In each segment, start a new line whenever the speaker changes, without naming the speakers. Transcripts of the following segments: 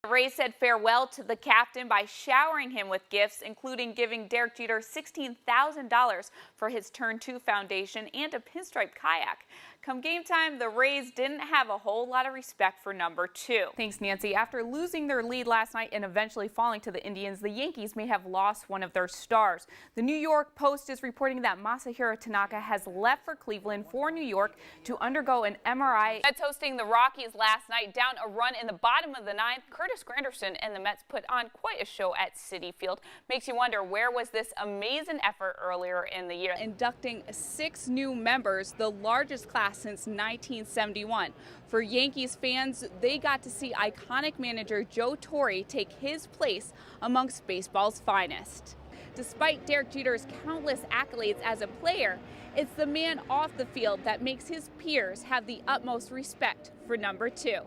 The Rays said farewell to the captain by showering him with gifts, including giving Derek Jeter $16,000 for his Turn 2 foundation and a pinstripe kayak. Come game time, the Rays didn't have a whole lot of respect for number 2. Thanks, Nancy. After losing their lead last night and eventually falling to the Indians, the Yankees may have lost one of their stars. The New York Post is reporting that Masahiro Tanaka has left for Cleveland for New York to undergo an MRI. Mets hosting the Rockies last night, down a run in the bottom of the ninth. Curtis Granderson and the Mets put on quite a show at Citi Field. Makes you wonder, where was this amazing effort earlier in the year? Inducting 6 new members, the largest class since 1971. For Yankees fans, they got to see iconic manager Joe Torre take his place amongst baseball's finest. Despite Derek Jeter's countless accolades as a player, it's the man off the field that makes his peers have the utmost respect for number 2.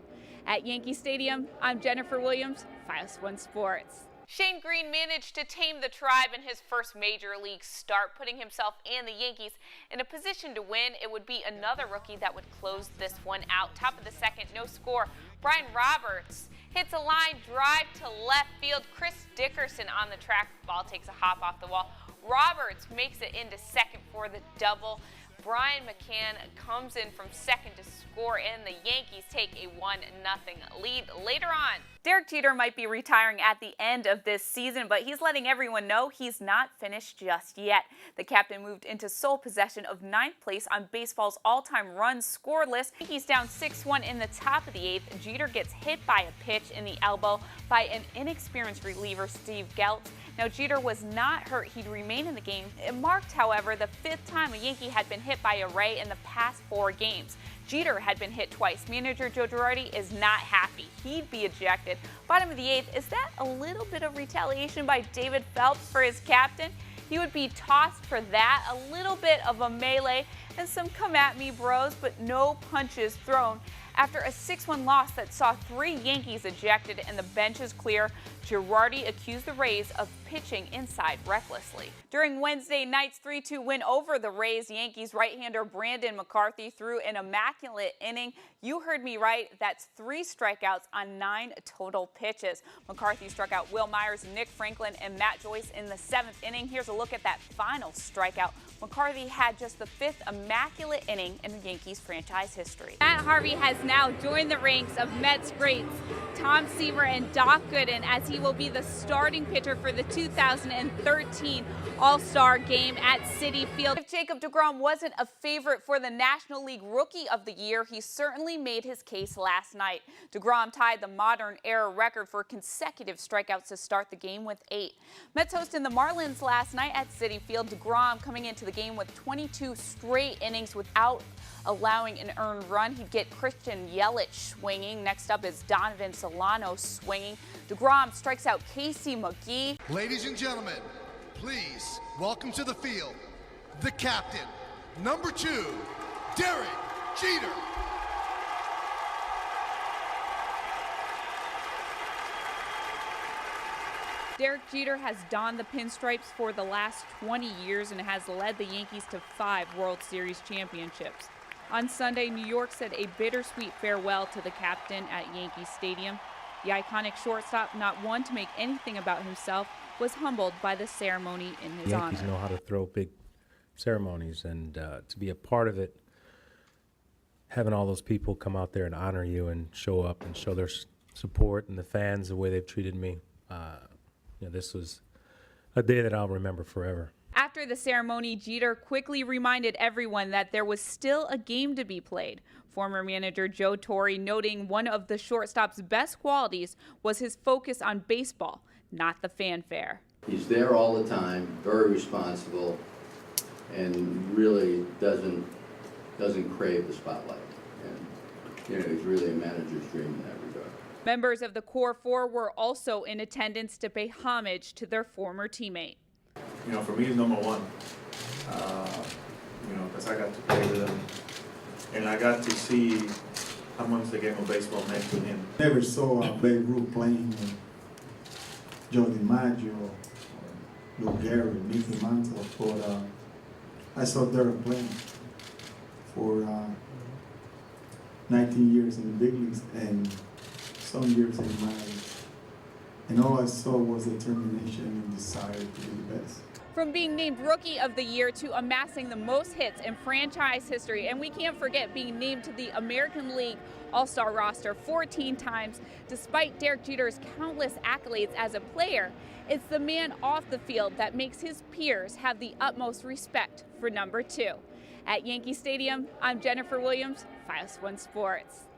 At Yankee Stadium, I'm Jennifer Williams, Files 1 Sports. Shane Green managed to tame the tribe in his first major league start, putting himself and the Yankees in a position to win. It would be another rookie that would close this one out. Top of the second, no score. Brian Roberts hits a line drive to left field. Chris Dickerson on the track. Ball takes a hop off the wall. Roberts makes it into second for the double. Brian McCann comes in from second to score, and the Yankees take a 1-0 lead. Later on, Derek Jeter might be retiring at the end of this season, but he's letting everyone know he's not finished just yet. The captain moved into sole possession of 9th place on baseball's all-time run score list. He's down 6-1 in the top of the 8th. Jeter gets hit by a pitch in the elbow by an inexperienced reliever, Steve Geltz. Now, Jeter was not hurt. He'd remain in the game. It marked, however, the 5th time a Yankee had been hit by a Ray in the past 4 games. Jeter had been hit twice. Manager Joe Girardi is not happy. He'd be ejected. Bottom of the 8th, is that a little bit of retaliation by David Phelps for his captain? He would be tossed for that, a little bit of a melee and some come at me bros, but no punches thrown. After a 6-1 loss that saw 3 Yankees ejected and the benches clear, Girardi accused the Rays of pitching inside recklessly. During Wednesday night's 3-2 win over the Rays, Yankees right-hander Brandon McCarthy threw an immaculate inning. You heard me right, that's 3 strikeouts on 9 total pitches. McCarthy struck out Will Myers, Nick Franklin, and Matt Joyce in the 7th inning. Here's a look at that final strikeout. McCarthy had just the 5th immaculate inning in the Yankees franchise history. Matt Harvey has now joined the ranks of Mets greats Tom Seaver and Doc Gooden as he will be the starting pitcher for the 2013 All-Star Game at Citi Field. If Jacob deGrom wasn't a favorite for the National League Rookie of the Year, he certainly made his case last night. deGrom tied the modern-era record for consecutive strikeouts to start the game with 8. Mets hosting the Marlins last night at Citi Field. deGrom coming into the game with 22 straight innings without allowing an earned run. He'd get Christian Yelich swinging. Next up is Donovan Solano swinging. deGrom strikes out Casey McGee.
Ladies and gentlemen, please welcome to the field the captain, number 2, Derek Jeter.
Derek Jeter has donned the pinstripes for the last 20 years and has led the Yankees to 5 World Series championships. On Sunday, New York said a bittersweet farewell to the captain at Yankee Stadium. The iconic shortstop, not one to make anything about himself, was humbled by the ceremony in his honor.
Yankees know how to throw big ceremonies, and to be a part of it, having all those people come out there and honor you and show up and show their support, and the fans, the way they've treated me, this was a day that I'll remember forever.
After the ceremony, Jeter quickly reminded everyone that there was still a game to be played. Former manager Joe Torre noting one of the shortstop's best qualities was his focus on baseball, not the fanfare.
He's there all the time, very responsible, and really doesn't crave the spotlight. And he's really a manager's dream in that regard.
Members of the Core Four were also in attendance to pay homage to their former teammate.
For me, he's number 1. Because I got to play with him, and I got to see how much the game of baseball meant to him.
Never saw Babe Ruth playing, Joe DiMaggio, Lou Gehrig, Mickey Mantle, but I saw Derek playing for 19 years in the big leagues and some years in the minors. And all I saw was determination and desire to be the best.
From being named Rookie of the Year to amassing the most hits in franchise history, and we can't forget being named to the American League All-Star roster 14 times, despite Derek Jeter's countless accolades as a player, it's the man off the field that makes his peers have the utmost respect for number 2. At Yankee Stadium, I'm Jennifer Williams, Files One Sports.